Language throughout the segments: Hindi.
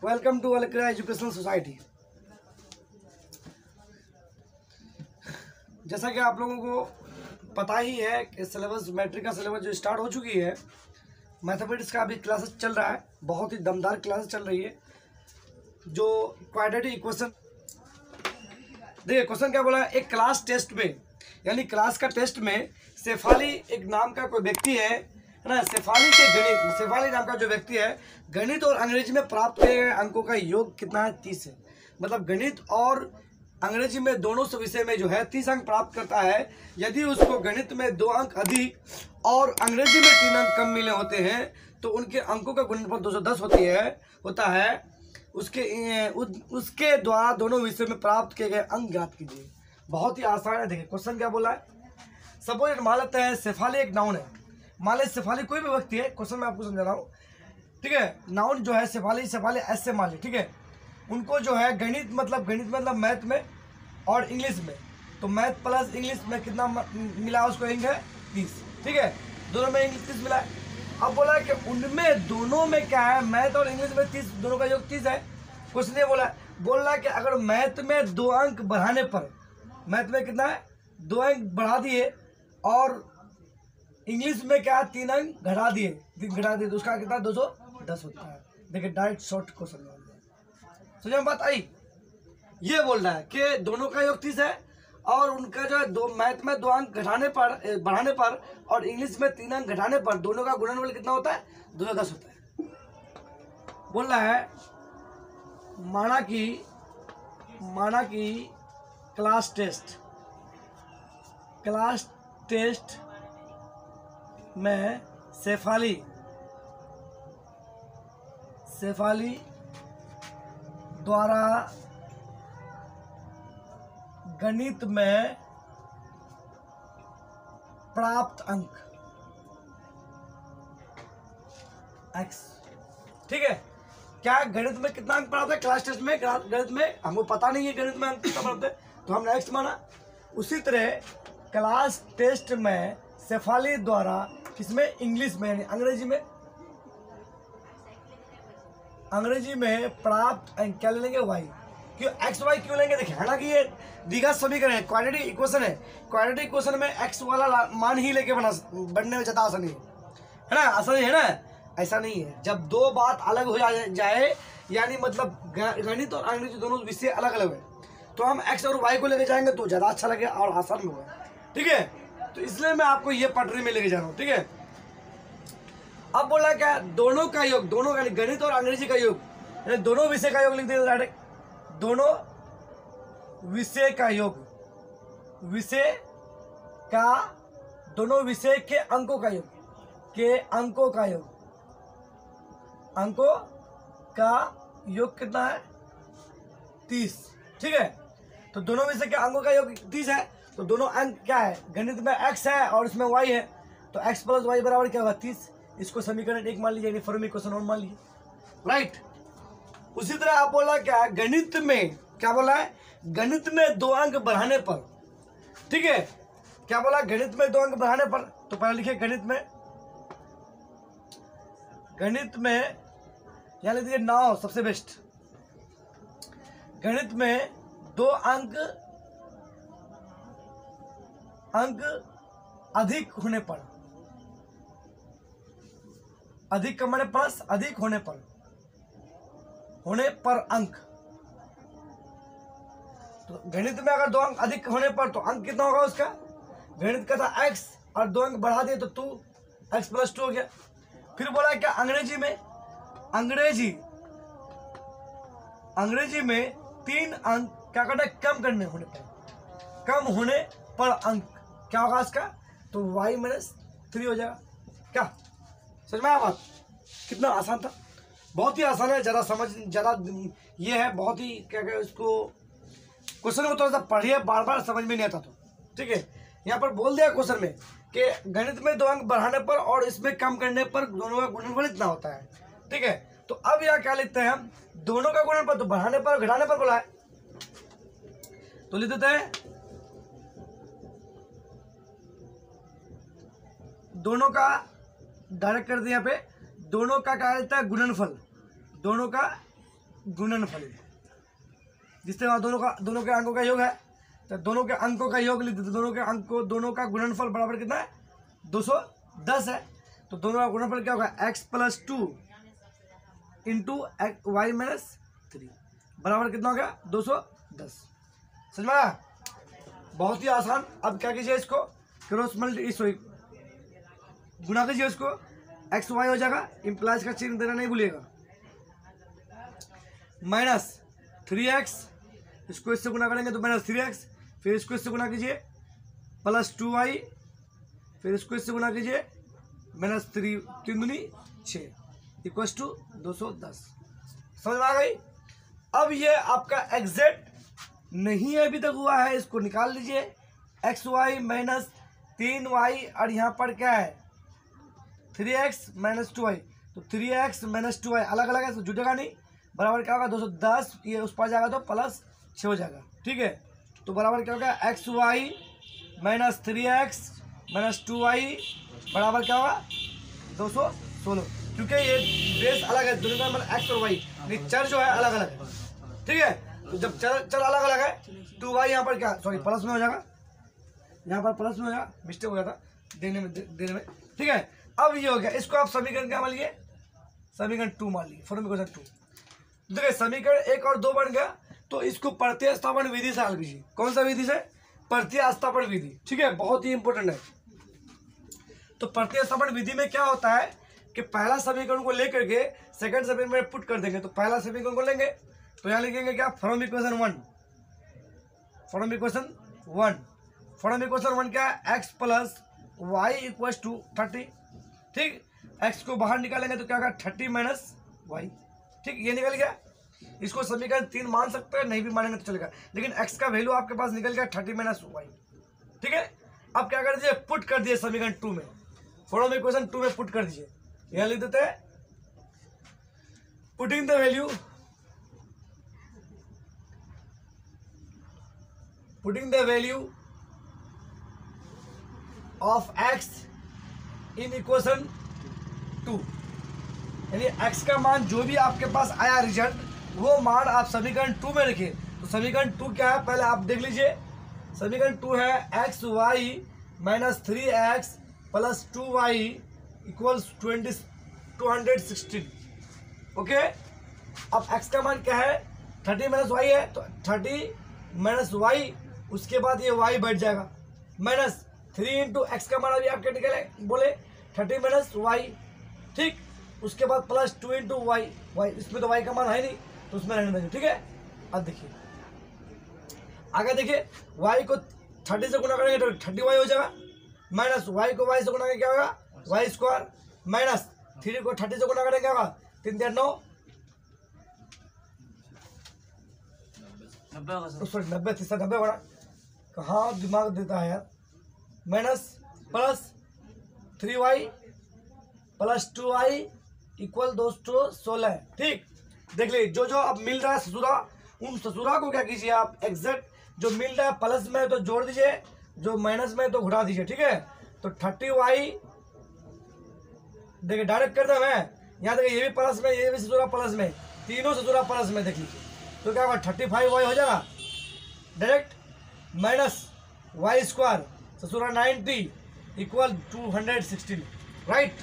वेलकम टू अलक्रिया एजुकेशनल सोसाइटी। जैसा कि आप लोगों को पता ही है कि सिलेबस मैट्रिक का सिलेबस जो स्टार्ट हो चुकी है, मैथमेटिक्स का अभी क्लासेस चल रहा है, बहुत ही दमदार क्लासेस चल रही है। जो क्वाड्रेटिक इक्वेशन, देखिए क्वेश्चन क्या बोला है, एक क्लास टेस्ट में यानी क्लास का टेस्ट में शेफाली एक नाम का कोई व्यक्ति है ना, शेफाली नाम का जो व्यक्ति है, गणित और अंग्रेजी में प्राप्त किए गए अंकों का योग कितना है? 30 है। मतलब गणित और अंग्रेजी में दोनों विषय में जो है 30 अंक प्राप्त करता है। यदि उसको गणित में 2 अंक अधिक और अंग्रेजी में 3 अंक कम मिले होते हैं तो उनके अंकों का गुणनफल 210 होता है। उसके द्वारा दोनों विषयों में प्राप्त किए गए अंक ज्ञात कीजिए। बहुत ही आसान है। देखिए क्वेश्चन क्या बोला है, सपोज मान लेते हैं शेफाली एक नाउन है। मान ले शेफाली कोई भी व्यक्ति है, क्वेश्चन मैं आपको समझा रहा हूँ, ठीक है। नाउन जो है शेफाली ऐसे मान ली, ठीक है। उनको जो है गणित मतलब मैथ में और इंग्लिश में, तो मैथ प्लस इंग्लिश में कितना मिला उसको? इंक है 30, ठीक है। दोनों में इंग्लिश 30 मिला है। अब बोला है कि उनमें दोनों में क्या है, मैथ और इंग्लिश में 30, दोनों का योग 30 है। क्वेश्चन ये बोल रहा है कि अगर मैथ में 2 अंक बढ़ाने पर, मैथ में कितना है 2 अंक बढ़ा दिए और इंग्लिश में क्या 3 अंक घटा दिए तो उसका कितना 210 होता है। देखिए डायरेक्ट शॉर्ट क्वेश्चन समझ में बात आई। ये बोल रहा है कि दोनों का योग 30 है और उनका जो है मैथ में 2 अंक बढ़ाने पर और इंग्लिश में 3 अंक घटाने पर दोनों का गुणनफल कितना होता है? 210 होता है। बोल रहा है माना कि क्लास टेस्ट में शेफाली द्वारा गणित में प्राप्त अंक x, ठीक है। क्या गणित में कितना अंक प्राप्त है? क्लास टेस्ट में गणित में हमको पता नहीं है गणित में अंक कितना प्राप्त है, तो हमने x माना। उसी तरह क्लास टेस्ट में शेफाली द्वारा किसमें? इंग्लिश में यानी अंग्रेजी में प्राप्त अंक क्या ले लेंगे? y। क्यों एक्स वाई क्यों लेंगे? देखिए हालांकि ये द्विघात समीकरण है, क्वाड्रेटिक इक्वेशन है। क्वाड्रेटिक इक्वेशन में एक्स वाला मान ही लेके बनने में ज़्यादा आसानी है ना, आसानी है ना। ऐसा नहीं है, जब 2 बात अलग हो जाए यानी मतलब गणित और अंग्रेजी दोनों विषय अलग अलग है, तो हम एक्स और वाई को लेके जाएंगे तो ज़्यादा अच्छा लगेगा और आसान भी होगा, ठीक है। तो इसलिए मैं आपको ये पटरी में लेके जा रहा हूँ, ठीक है। अब बोला क्या, दोनों का योग, दोनों गणित और अंग्रेजी का योग, दोनों विषय का योग लिख देते डायरेक्ट। दोनों विषय का योग, दोनों विषय के अंकों का योग कितना है? 30, ठीक है। तो दोनों विषय के अंकों का योग 30 है, तो दोनों अंक क्या है? गणित में x है और इसमें y है, तो x प्लस वाई बराबर क्या होगा? 30। इसको समीकरण 1 मान लीजिए, यानी फॉर्म इक्वेशन 1 मान लीजिए, राइट। उसी तरह आप बोला क्या, गणित में क्या बोला है? गणित में 2 अंक बढ़ाने पर, ठीक है। क्या बोला? गणित में 2 अंक बढ़ाने पर, तो पहले लिखिए गणित में यानी देखिए 9 सबसे बेस्ट। गणित में 2 अंक अधिक होने पर, अधिक का माने प्लस, अधिक होने पर अंक, तो गणित में अगर 2 अंक अधिक होने पर तो अंक कितना होगा उसका? गणित का था x और 2 अंक बढ़ा दिए तो 2x प्लस 2 हो गया। फिर बोला क्या, अंग्रेजी में 3 अंक क्या करना है? कम होने पर अंक क्या होगा इसका? तो y-3 हो जाएगा। क्या समझ में आया बात? कितना आसान था, बहुत ही आसान है। ज़्यादा ये है, बहुत ही क्या कहते हैं उसको, क्वेश्चन को थोड़ा सा पढ़िए, बार समझ में नहीं आता तो, ठीक है। यहाँ पर बोल दिया क्वेश्चन में कि गणित में 2 अंक बढ़ाने पर और इसमें कम करने पर दोनों का गुणनफल इतना होता है, ठीक है। तो अब यहाँ क्या लिखते हैं हम? दोनों का गुणनफल, तो बढ़ाने पर घटाने पर बोला है, तो लिख देते हैं दोनों का डायरेक्ट कर दिया पे, दोनों का क्या रहता है? गुणनफल, दोनों का गुणनफल है। जिससे वहाँ दोनों के अंकों का योग है, तो दोनों के अंकों का योग लिख देते, दोनों का गुणनफल बराबर कितना है 210 है। तो दोनों का गुणनफल क्या होगा x + 2 इंटू y - 3 बराबर कितना हो गया 210। समझ में आया? बहुत ही आसान। अब क्या कीजिए, इसको क्रॉस मल्टी गुणा कीजिए, इसको एक्स वाई हो जाएगा, इम्प्लाइज का चिन्ह देना नहीं भूलिएगा, -3x, इसको इससे गुणा करेंगे तो -3x, फिर इसको इससे गुणा कीजिए +2y, फिर इसको इससे गुणा कीजिए -3 3 दूनी 6 = 210। समझ में आ गई? अब ये आपका एग्जैक्ट नहीं है अभी तक हुआ है, इसको निकाल लीजिए। xy - 3y और यहाँ पर क्या है 3x - 2y, तो 3x - 2y अलग अलग है तो जुटेगा नहीं, बराबर क्या होगा 210, ये उस पर जाएगा तो +6 हो जाएगा। ठीक है, तो बराबर क्या होगा xy - 3x - 2y बराबर क्या होगा 216, क्योंकि ये बेस अलग है, दोनों का मतलब x और y, चर जो है अलग अलग है। ठीक है, तो जब चर अलग अलग है 2y यहाँ पर क्या सॉरी प्लस में हो जाएगा, यहाँ पर प्लस में हो जाएगा, मिस्टेक हो गया था देने में। ठीक है, अब ये हो गया, इसको आप समीकरण क्या मान लिए, समीकरण 2 मान लिए, फॉर्मूला 2। देखिए समीकरण 1 और 2 बन गया, तो इसको प्रतिस्थापन विधि से हल कीजिए। कौन सा विधि से? प्रतिस्थापन विधि। ठीक है, बहुत ही इंपॉर्टेंट है। तो प्रतिस्थापन विधि में क्या होता है कि पहला समीकरण को लेकर के सेकंड समीकरण में पुट कर देंगे। तो पहला समीकरण को लेंगे तो यहाँ लिखेंगे क्या, फ्रॉम इक्वेशन 1 क्या है, x + y = 30। ठीक, x को बाहर निकालेंगे तो क्या होगा 30 - y। ठीक, ये निकल गया। इसको समीकरण 3 मान सकते हैं, नहीं भी मानेंगे तो चलेगा, लेकिन x का वैल्यू आपके पास निकल गया 30 - y। ठीक है, अब क्या कर दीजिए, पुट कर दिए समीकरण 2 में, फ्रॉम इक्वेशन 2 में पुट कर दीजिए। यहाँ लिख देते हैं putting the value of x in equation 2, यानी x का मान जो भी आपके पास आया रिजल्ट, वो मान आप समीकरण 2 में रखिए। तो समीकरण 2 क्या है पहले आप देख लीजिए। समीकरण 2 है xy - 3x + 2y = 216। ओके, अब x का मान क्या है 30 - y है, तो 30 - y, उसके बाद ये y बढ़ जाएगा, -3 × x का मान अभी आपके निकले बोले 30 - y। ठीक, उसके बाद +2 × y, इसमें तो y का मान है नहीं तो उसमें रहने देंगे। ठीक है, अब देखिए आगे देखिए, y को 30 से गुणा करेंगे तो 30y हो जाएगा, -y को y से गुणा करेंगे क्या होगा y² -3 को 30 से गुणा करेंगे क्या होगा 3 × 9 90 बड़ा कहाँ दिमाग देता है यार, -+3y + 2y = 216। ठीक, देख लीजिए जो अब मिल रहा है ससुरा, उन ससुरा को क्या कीजिए आप एग्जैक्ट जो मिल रहा है प्लस में तो जोड़ दीजिए, जो माइनस में तो घुटा दीजिए। ठीक है, तो 30y देखिए डायरेक्ट करता मैं, यहाँ देखिए ये भी प्लस में, ये भी ससुरा प्लस में, तीनों ससुरा प्लस में देख लीजिए, तो क्या होगा 35y हो जाएगा डायरेक्ट, -y² ससुरा 90 = 216। राइट,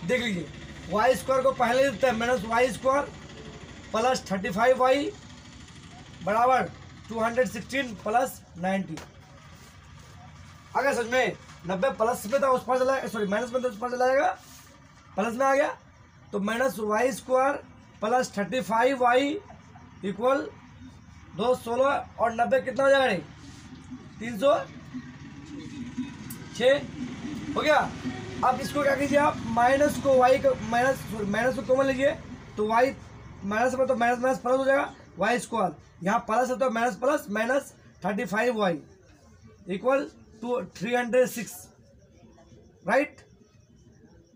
देख लीजिए y² को पहले लिखते हैं -y² + 35y बराबर 216 + 90। आगे समझ में 90 प्लस में था उस पर चला, सॉरी माइनस में था उस पर चला जाएगा, प्लस में आ गया तो -y² + 35y = 216 और 90 कितना हो जाएगा 306 हो गया। अब इसको क्या कीजिए आप माइनस को y को माइनस को कॉमन लीजिए, तो y माइनस में तो माइनस प्लस हो जाएगा, y², यहाँ प्लस है तो माइनस -35y = 306। राइट,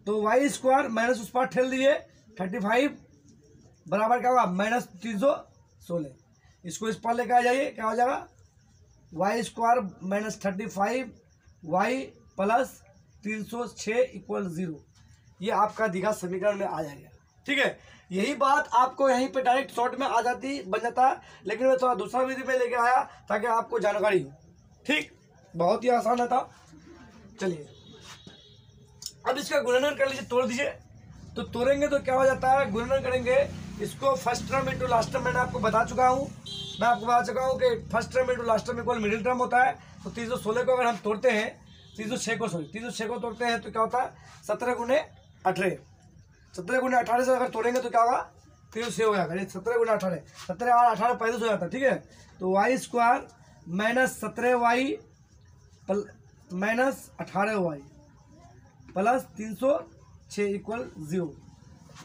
तो y² माइनस उस पर ठेल दीजिए 35 बराबर क्या होगा -316। इसको इस पर लेकर आ जाइए, क्या हो जाएगा y² -35y + 306 = 0। ये आपका दिखा समीकरण में आ जाएगा। ठीक है, यही बात आपको यहीं पे डायरेक्ट शॉर्ट में आ जाती, बन जाता, लेकिन मैं थोड़ा दूसरा विधि पे लेके आया ताकि आपको जानकारी हो। ठीक, बहुत ही आसान था। चलिए अब इसका गुणनखंड कर लीजिए, तोड़ दीजिए। तो तोड़ेंगे तो क्या हो जाता है, गुणनखंड करेंगे इसको first term into last term, मैंने आपको बता चुका हूँ। मैं आपको बता चुका हूँ कि first term into last term equal middle term होता है। तो 316 को अगर हम तोड़ते हैं, 306 को तोड़ते हैं तो क्या होता है 17 गुने 18, 17 गुने 18 से अगर तोड़ेंगे तो क्या होगा 306 हो जाएगा। 17 गुने 18, 17 और 18 35 हो जाता है। ठीक है, तो Y square minus 17y minus 18y plus 306 equal 0।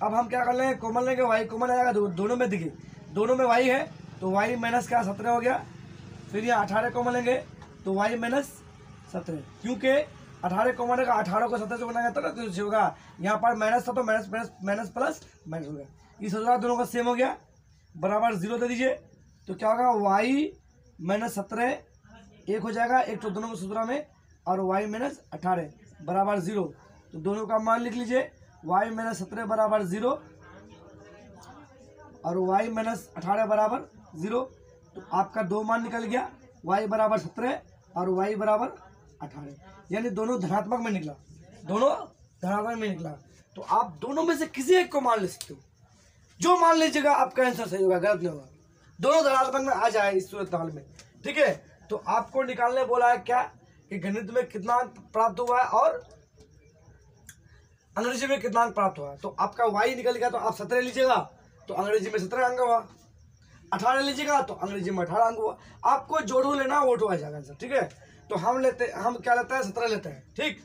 अब हम क्या कर लेंगे, कॉमन लेंगे, वाई कॉमन आएगा, दोनों में देखिए, दोनों में वाई है तो वाई माइनस क्या 17 हो गया। फिर यहाँ 18 कॉमन लेंगे तो वाई माइनस 17, क्योंकि 18 कॉमन है, 18 को 17 से बनाएंगे तो ना तो होगा, यहाँ पर माइनस था तो minus minus minus plus minus हो गया। इस हजार दोनों का सेम हो गया, बराबर 0 दे दीजिए तो क्या होगा वाई माइनस 17 एक हो जाएगा, एक तो दोनों में 17 में, और वाई माइनस 18 बराबर 0। तो दोनों का मान लिख लीजिए, वाई माइनस 17 बराबर 0 और वाई माइनस 18 बराबर 0। तो आपका दो मान निकल गया, वाई बराबर 17 और वाई बराबर 18, यानी दोनों धनात्मक में निकला, दोनों धनात्मक में निकला। तो आप दोनों में से किसी एक को मान ले सकते हो, जो मान लीजिएगा आपका आंसर सही होगा, गलत नहीं होगा, दोनों धनात्मक में आ जाए इस सूरत हाल में। ठीक है, तो आपको निकालने बोला है क्या कि गणित में कितना अंक प्राप्त हुआ है और अंग्रेजी में कितना अंक प्राप्त हुआ है। तो आपका वाई निकल गया तो आप 17 लीजिएगा तो अंग्रेजी में 17 अंक हुआ, 18 लीजिएगा तो अंग्रेजी में 18 अंक हुआ। आपको जोड़ो लेना वो तो आ जाएगा आंसर। ठीक है, तो हम क्या लेते हैं 17 लेते हैं। ठीक,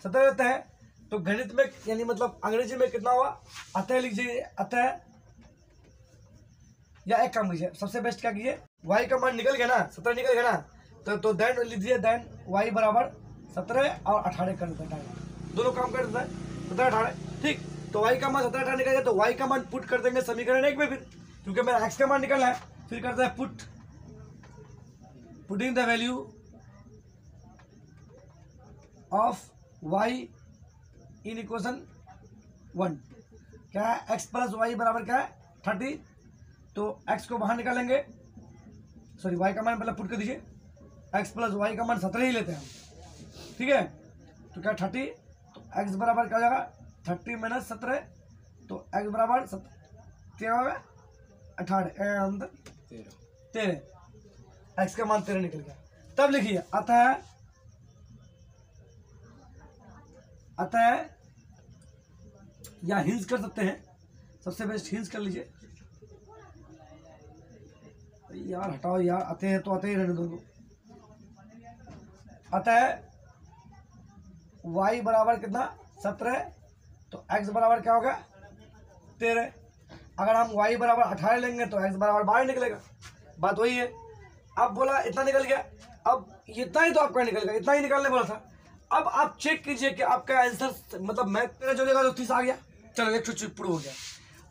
17 लेते हैं तो गणित में यानी मतलब अंग्रेजी में कितना हुआ, अतः लीजिए, अतः या एक काम कीजिए, सबसे बेस्ट क्या कीजिए, वाई का मान निकल गया ना, 17 निकल गया ना, तो देन लीजिए, देन वाई बराबर 17 और 18 कर देता है, दोनों काम कर देता है 17 18। ठीक, तो वाई का मान 17 18 निकल गया तो वाई का मान पुट कर देंगे समीकरण 1 में, फिर क्योंकि मेरा एक्स का मान निकलना है, फिर करता है putting the value of Y in equation 1, क्या है एक्स प्लस वाई बराबर क्या है 30। तो x को बाहर निकालेंगे, सॉरी y का मान पहले पुट कर दीजिए, x प्लस वाई का मान 17 ही लेते हैं हम। ठीक है, तो क्या 30, तो x बराबर क्या हो जाएगा 30 माइनस 17, तो x बराबर 13 x का मान 13 निकल गया। तब लिखिए अतः या हिंस कर सकते हैं, सबसे बेस्ट हिंस कर लीजिए यार, हटाओ यार, आते हैं तो आते ही रहने दो। अतः y बराबर कितना 17, तो x बराबर क्या होगा 13। अगर हम y बराबर 18 लेंगे तो x बराबर 12 निकलेगा, बात वही है। अब बोला इतना निकल गया, अब इतना ही तो आपका निकल गया, इतना ही निकालने बोला था। अब आप चेक कीजिए कि आपका आंसर मतलब मैथ में जो देगा तो 30 आ गया, चलो 100 प्रूव हो गया।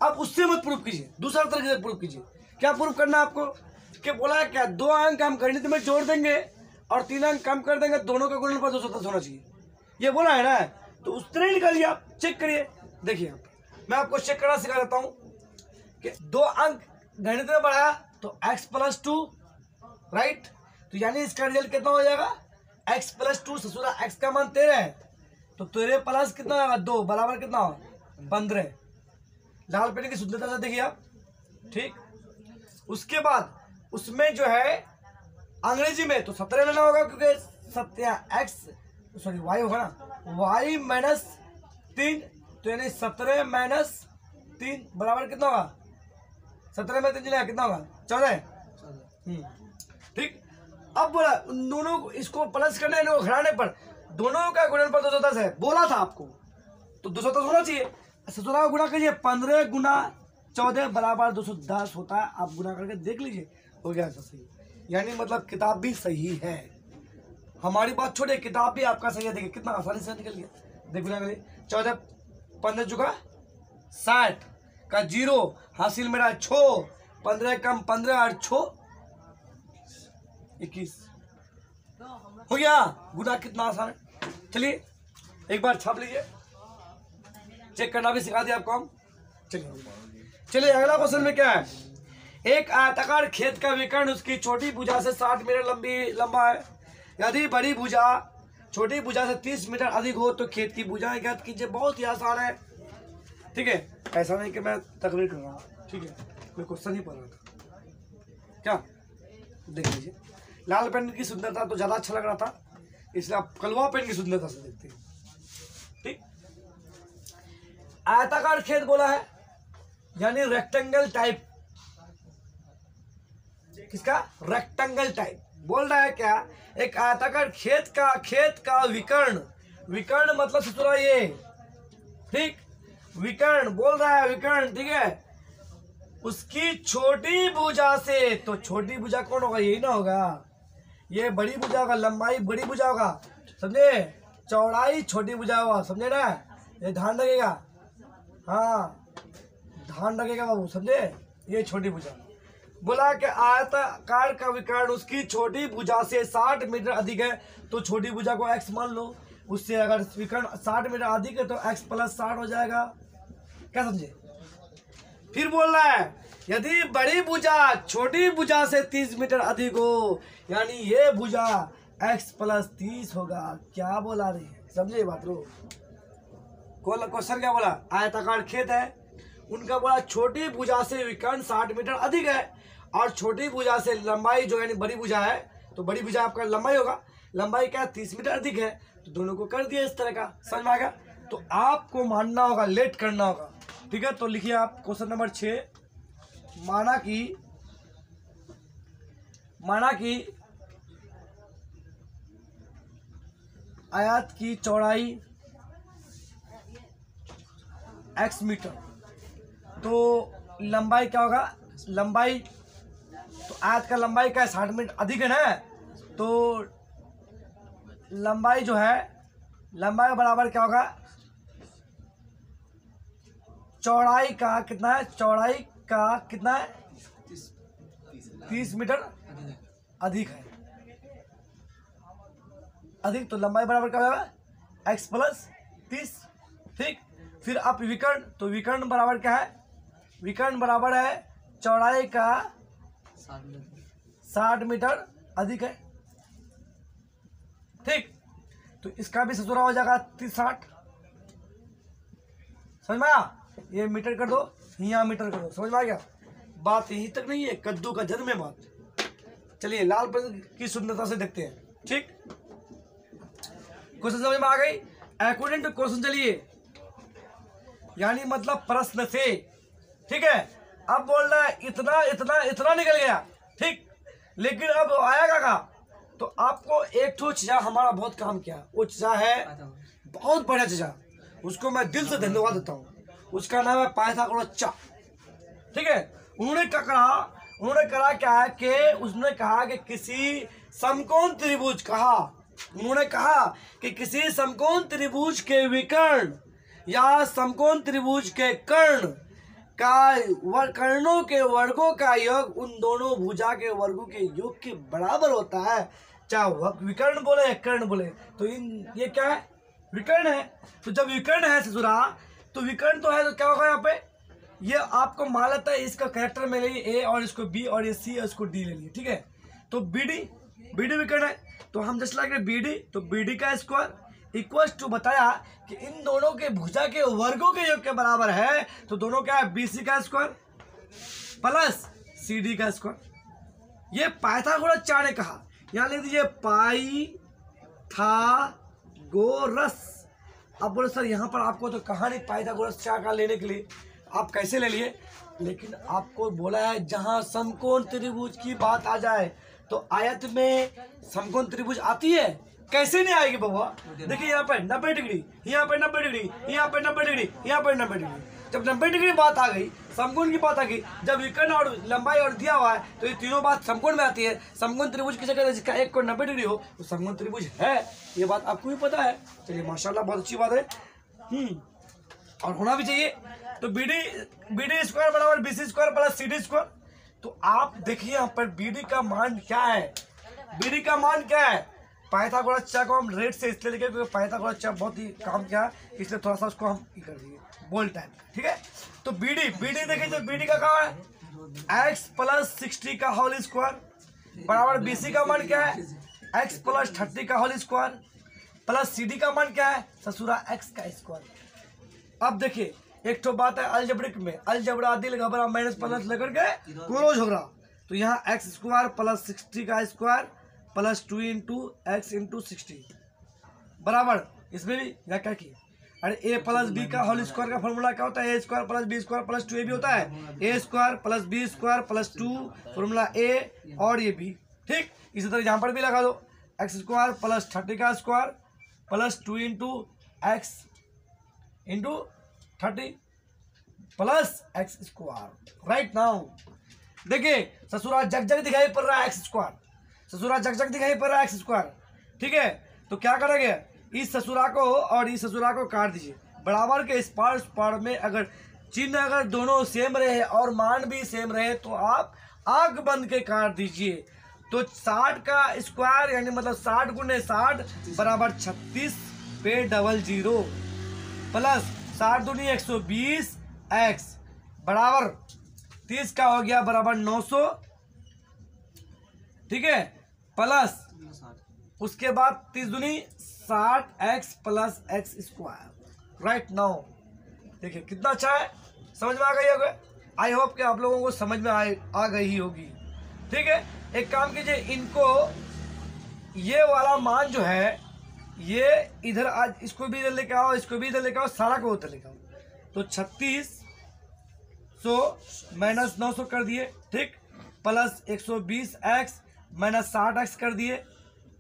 अब उससे मत प्रूव कीजिए, दूसरा तरीके से प्रूव कीजिए। क्या प्रूव करना है आपको, कि बोला है क्या 2 अंक हम गणित में जोड़ देंगे और 3 अंक कम कर देंगे, दोनों का गुणनफल 210 होना चाहिए, ये बोला है ना। तो उस तरह निकालिए, आप चेक करिए। देखिए मैं आपको चेक करना सिखा देता हूँ कि 2 अंक गणित में बढ़ाया तो x प्लस 2, राइट, तो यानी इसका रिजल्ट कितना हो जाएगा x प्लस 2, ससुरा x का मान 13 है तो 13 प्लस कितना होगा 2 बराबर कितना होगा 15। लाल पेन की शुद्धता से देखिए आप। ठीक, उसके बाद उसमें जो है अंग्रेजी में तो 17 लेना होगा, क्योंकि y होगा ना, y माइनस 3, तो यानी 17 माइनस 3 बराबर कितना होगा 17 में 3 चलेगा कितना होगा 14। ठीक, अब बोला दोनों को इसको प्लस करने को घटाने पर दोनों का गुणनफल 210 है, बोला था आपको, तो 210 होना चाहिए। 17 का गुणा कीजिए, 15 गुना 14 बराबर 210 होता है। आप गुणा करके देख लीजिए, हो गया आंसर सही। यानी मतलब किताब भी सही है, हमारी बात छोड़े, किताब भी आपका सही है। देखिए कितना आसानी से निकल गया, देख गुणा करिए 14 15 जुगा 60 का 0 हासिल मेरा 6, 15 कम 15 और 6 21 हो गया। गुणा कितना आसान है। चलिए एक बार छाप लीजिए, चेक करना भी सिखा दिया आपको हम। चलिए अगला क्वेश्चन में क्या है, एक आयताकार खेत का विकर्ण उसकी छोटी भुजा से 60 मीटर लंबा है। यदि बड़ी भुजा छोटी भुजा से 30 मीटर अधिक हो तो खेत की भुजाएं ज्ञात कीजिए। बहुत ही आसान है, ठीक है, ऐसा नहीं कि मैं तकरीर कर रहा हूँ, ठीक है, मैं क्वेश्चन ही पढ़ रहा था। क्या देख लीजिए, लाल पेन की सुंदरता तो ज्यादा अच्छा लग रहा था, इसलिए आप कलवा पेन की सुंदरता से देखते हैं। ठीक, आयताकार खेत बोला है यानी रेक्टेंगल टाइप, किसका, रेक्टेंगल टाइप बोल रहा है क्या, एक आयताकार खेत का विकर्ण, विकर्ण मतलब ससुरा ये, ठीक, विकर्ण बोल रहा है, विकर्ण, ठीक है, उसकी छोटी भुजा से, तो छोटी भुजा कौन होगा, यही ना होगा, ये बड़ी भुजा होगा, लंबाई बड़ी भुजा होगा, समझे, चौड़ाई छोटी भुजा होगा, समझे ना, ये ध्यान रखिएगा, हाँ ध्यान रखिएगा बाबू, समझे, ये छोटी भुजा। बोला कि आयताकार का विकर्ण उसकी छोटी भुजा से 60 मीटर अधिक है, तो छोटी भुजा को x मान लो, उससे अगर विकर्ण 60 मीटर अधिक है तो x + 60 हो जाएगा, क्या समझे। फिर बोल रहा है यदि बड़ी भुजा छोटी भुजा से 30 मीटर अधिक हो, यानी ये भुजा x + 30 होगा। क्या बोला रही है, समझे बात रो, क्वेश्चन क्या बोला, आयताकार खेत है, उनका बोला छोटी भुजा से विकर्ण 60 मीटर अधिक है, और छोटी भुजा से लंबाई जो यानी बड़ी भुजा है, तो बड़ी भुजा आपका लंबाई होगा, लंबाई क्या 30 मीटर अधिक है, तो दोनों को कर दिया इस तरह का, समझ में आ गया। तो आपको मानना होगा, लेट करना होगा, ठीक है। तो लिखिए आप क्वेश्चन नंबर 6, माना कि आयत की चौड़ाई x मीटर, तो लंबाई क्या होगा, लंबाई, तो आयत का लंबाई क्या है 60 मीटर अधिक है ना, तो लंबाई जो है, लंबाई बराबर क्या होगा, चौड़ाई का कितना है, चौड़ाई का कितना है 30 मीटर अधिक है, अधिक, तो लंबाई बराबर क्या होगा x + 30, ठीक। फिर आप विकर्ण, तो विकर्ण बराबर क्या है, विकर्ण बराबर है चौड़ाई का 60 मीटर अधिक है, ठीक। तो इसका भी ससुरा हो जाएगा 30-60, समझ में आया, ये मीटर कर दो, यहाँ मीटर कर दो, समझ में आ गया। बात यही तक नहीं है, कद्दू का जन्म है बात। चलिए लाल पेन की सुंदरता से देखते हैं, ठीक, क्वेश्चन समझ में आ गई, अकॉर्डिंग टू क्वेश्चन, चलिए यानी मतलब प्रश्न से, ठीक है। अब बोल रहा है इतना इतना इतना निकल गया, ठीक, लेकिन अब आएगा का, तो आपको एक तो चीजा हमारा बहुत काम किया, वो चीजा है बहुत बढ़िया चीजा, उसको मैं दिल से धन्यवाद देता हूँ, उसका नाम है पाइथागोरस, ठीक है। उन्होंने क्या क्या है कि उसने कहा कि किसी समकोण त्रिभुज, उन्होंने कहा कि किसी समकोण त्रिभुज के विकर्ण या समकोण त्रिभुज के कर्ण का कर्णों के वर्गों का योग उन दोनों भुजा के वर्गों के योग के बराबर होता है, चाहे विकर्ण बोले या कर्ण बोले, तो ये क्या है, विकर्ण है। तो जब विकर्ण है ससुरा, तो विकर्ण तो है, तो क्या होगा यहाँ पे, ये आपको मान लेता है, इसका कैरेक्टर में ले ए और इसको बी और ये सी और इसको डी ले लिए, ठीक है। तो बीडी विकर्ण है, तो हम जैसे लगे बीडी, तो बीडी का स्क्वायर इक्वल टू बताया कि इन दोनों के भुजा के वर्गों के योग के बराबर है, तो दोनों क्या है, बीसी का स्क्वायर प्लस सीडी का स्क्वायर। ये पाइथागोरस चा ने कहा, यहाँ लिख दीजिए पाइथागोरस। अब बोले सर यहाँ पर आपको तो कहा नहीं पाइथागोरस चा का लेने के लिए, आप कैसे ले लिए, लेकिन आपको बोला है जहाँ समकोण त्रिभुज की बात आ जाए तो आयत में समकोण त्रिभुज आती है, कैसे नहीं आएगी बाबा। देखिए यहाँ पर 90 डिग्री, यहाँ पर 90 डिग्री, यहाँ पर 90 डिग्री, यहाँ पर 90 डिग्री, जब 90 डिग्री बात आ गई, समकोण की बात आ गई, जब विकर्ण और लंबाई और दिया हुआ है, तो ये तीनों बात समकोण में आती है। समकोण त्रिभुज किसे कहते हैं, जिसका एक कोण 90 डिग्री हो, तो समकोण त्रिभुज है, ये बात आपको भी पता है। चलिए माशाल्लाह, बहुत अच्छी बात है, और होना भी चाहिए। तो बीडी स्क्वायर बराबर BC square plus CD square. तो आप देखिए यहाँ पर बीडी का मान क्या है, बीडी का मान क्या है। पाइथागोरस चा को हम रेट से इसलिए लिखे क्योंकि पाइथागोरस चा बहुत ही काम किया है, इसलिए थोड़ा सा उसको हम कर दिए। बोल टाइप, ठीक है। तो बीडी देखिए, जो बीडी का कहा है x प्लस 60 का होल स्क्वायर बराबर बीसी का मान क्या है x प्लस 30 का होल स्क्वायर प्लस सीडी का मान क्या है ससुरा x का स्क्वायर। अब देखिए एक तो बात है अलजेब्रिक में, अलजबरा दिल घबरा माइनस प्लस लेकर के क्लोज हो रहा, तो यहाँ एक्स स्क्वायर प्लस 60 का square plus 2 into x into 60 बराबर, इसमें भी क्या क्या किया, अरे ए प्लस बी का होल स्क्वायर का फॉर्मूला क्या होता है, a square plus b square plus 2 a भी होता है, a square plus b square plus 2 formula a और ये बी, ठीक। इसी तरह यहाँ पर भी लगा दो एक्स स्क्वायर प्लस 30 का square plus 2 into x into 30 plus x square. Right now देखिए ससुरा जग जग दिखाई पड़ रहा है एक्स स्क्वायर, ससुरा जग जग दिखाई पड़ रहा है एक्स स्क्वायर, ठीक है। तो क्या करेंगे, इस ससुरा को और इस ससुरा को काट दीजिए, बराबर के इस पार में अगर चिन्ह अगर दोनों सेम रहे और मान भी सेम रहे तो आप आंख बंद के काट दीजिए। तो 60 का स्क्वायर यानी मतलब 60 गुने 60 बराबर 36 पे डबल जीरो प्लस 60 दूनी 120 एक्स बराबर 30 का हो गया बराबर 900, ठीक है, प्लस उसके बाद 30 दूनी 60 x plus x square. Right now देखिए कितना अच्छा है, समझ में आ गई होगी, आई होप कि आप लोगों को समझ में आ गई ही होगी, ठीक है। एक काम कीजिए, इनको ये वाला मान जो है ये इधर आज इसको भी इधर लेके आओ, इसको भी इधर लेके आओ, सारा को उधर लेके आओ, तो 3600 माइनस 900 कर दिए, ठीक, प्लस 120 एक्स माइनस 60 एक्स कर दिए,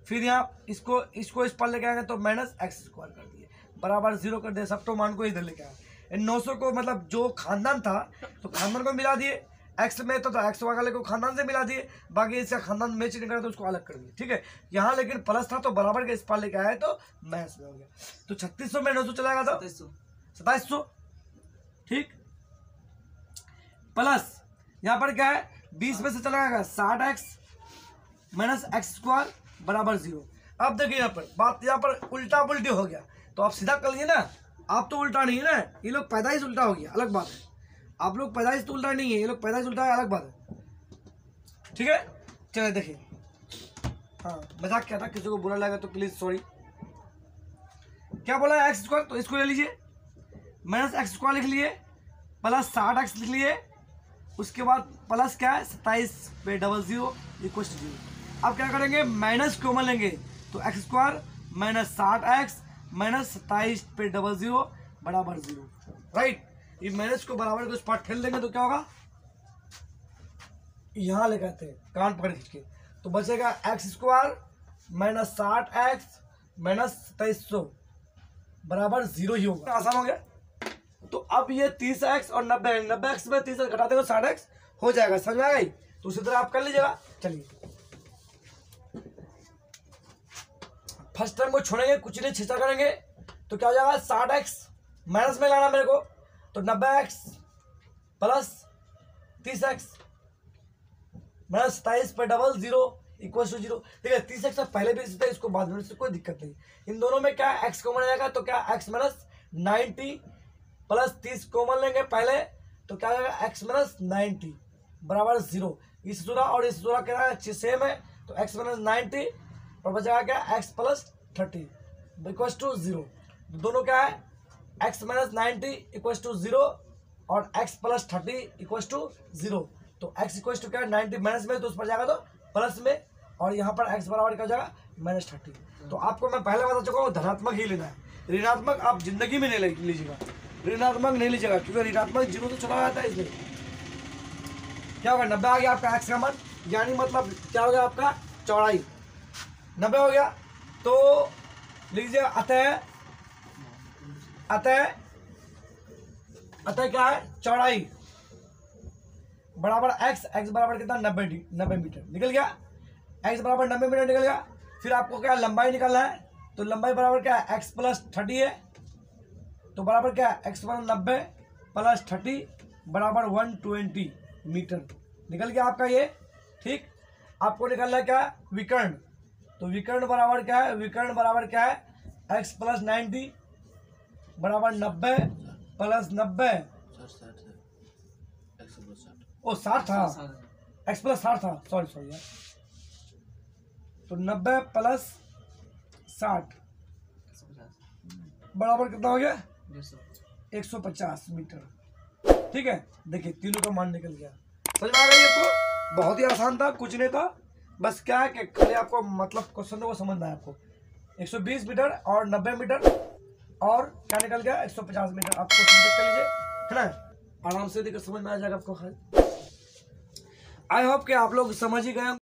फिर यहाँ इसको इस पर लेके आएंगे तो माइनस एक्स स्क्वायर कर दिए बराबर 0 कर दिए, सब तो मान को इधर लेके आए। 900 को मतलब जो खानदान था तो खानदान को मिला दिए, एक्स में तो एक्स वाले को खानदान से मिला दिए, बाकी इसका खानदान मैच नहीं करा तो उसको अलग कर दिए, ठीक है। यहाँ लेकिन प्लस था तो बराबर के इस पर लेके आए तो मैच में हो गया, तो 3600 में 900 चला गया था 2700, ठीक, प्लस यहाँ पर क्या है 20 में से चला गया 60 एक्स माइनस एक्स स्क्वायर बराबर 0। अब देखिए यहाँ पर बात यहाँ पर उल्टा पुल्टी हो गया, तो आप सीधा कर लीजिए ना, आप तो उल्टा नहीं है ना, ये लोग पैदाइश उल्टा हो गया, अलग बात है, आप लोग पैदाइश तो उल्टा नहीं है, ये लोग पैदाइश उल्टा है, अलग बात है, ठीक है। चलिए देखिए, हाँ मजाक क्या था, किसी को बुरा लगा तो प्लीज सॉरी। क्या बोला है एक्स स्क्वायर, तो इसको ले लीजिए माइनस एक्स स्क्वायर लिख लिए प्लस 60 एक्स लिख लिए, उसके बाद प्लस क्या है 27 पे डबल जीरो इक्वल टू 0। अब क्या करेंगे, माइनस कॉमन लेंगे तो x square minus 60 x minus 27 पे डबल जीरो बराबर 0। राइट, ये माइनस को बराबर को उस पर ठेल देंगे तो क्या होगा, यहाँ लेकर आते हैं कान पकड़ खींच के, तो बचेगा x square minus 60 x minus 2700 बराबर 0 ही होगा। आसान हो गया। तो अब ये 30 एक्स और 90 एक्स में 30 घटा देंगे 60 एक्स हो जाएगा, समझ में आ गई। तो उसी तरह आप कर लीजिएगा। चलिए फर्स्ट टाइम को छोड़ेंगे, कुछ नहीं छिछा करेंगे, तो क्या हो जाएगा 60 एक्स माइनस में लाना मेरे को, तो 90 एक्स प्लस 30 एक्स माइनस 27 पर डबल जीरो इक्वल टू 0। ठीक है, 30 एक्स पहले भी इसी इसको बाद में, कोई दिक्कत नहीं। इन दोनों में क्या एक्स कॉमन आएगा, तो क्या एक्स माइनस 90 प्लस 30 कॉमन लेंगे पहले, तो क्या आएगा एक्स माइनस 90 बराबर 0। इस सूरा और इस सूरा क्या सेम है, तो एक्स माइनस 90 और बचेगा क्या एक्स प्लस 30 इक्वल टू 0। दोनों क्या है एक्स माइनस 90 इक्वल टू 0 और एक्स प्लस 30 इक्वल टू 0। तो एक्स इक्वल टू क्या 90 माइनस में, तो उस पर जाएगा तो प्लस में, और यहाँ पर एक्स बराबर क्या हो जाएगा माइनस 30। तो आपको मैं पहले बता चुका हूँ धनात्मक ही लेना है, ऋणात्मक आप जिंदगी में नहीं लीजिएगा, ऋणात्मक नहीं लीजिएगा, क्योंकि ऋणात्मक 0 से चला जाता है। इसलिए क्या होगा 90 आ गया आपका एक्स का मान, यानी मतलब क्या हो गया आपका चौड़ाई 90 हो गया। तो लीजिए अतः क्या है चौड़ाई बराबर एक्स बराबर कितना 90 मीटर निकल गया, एक्स बराबर 90 मीटर निकल गया। फिर आपको क्या लंबाई निकालना है, तो लंबाई बराबर क्या है एक्स प्लस 30 है, तो बराबर क्या है एक्स बराबर 90 प्लस 30 बराबर 120 मीटर निकल गया आपका ये। ठीक, आपको निकालना है क्या विकर्ण, तो विकर्ण बराबर क्या है, विकर्ण बराबर क्या है एक्स प्लस 90 बराबर 90 प्लस 90 ओ 60 था, x प्लस 60 था, सॉरी यार। तो 90 प्लस 60 बराबर कितना हो गया? 150 मीटर। ठीक है, देखिए तीनों का मान निकल गया। समझ में आ गई आपको? बहुत ही आसान था, कुछ नहीं था, बस क्या है कि खाली आपको मतलब क्वेश्चन को समझना है आपको। 120 मीटर और 90 मीटर और क्या निकल गया? 150 मीटर। आप क्वेश्चन चेक कर लीजिए, है ना, आराम से देखकर समझ में आ जाएगा आपको। आई होप कि आप लोग समझ ही गए।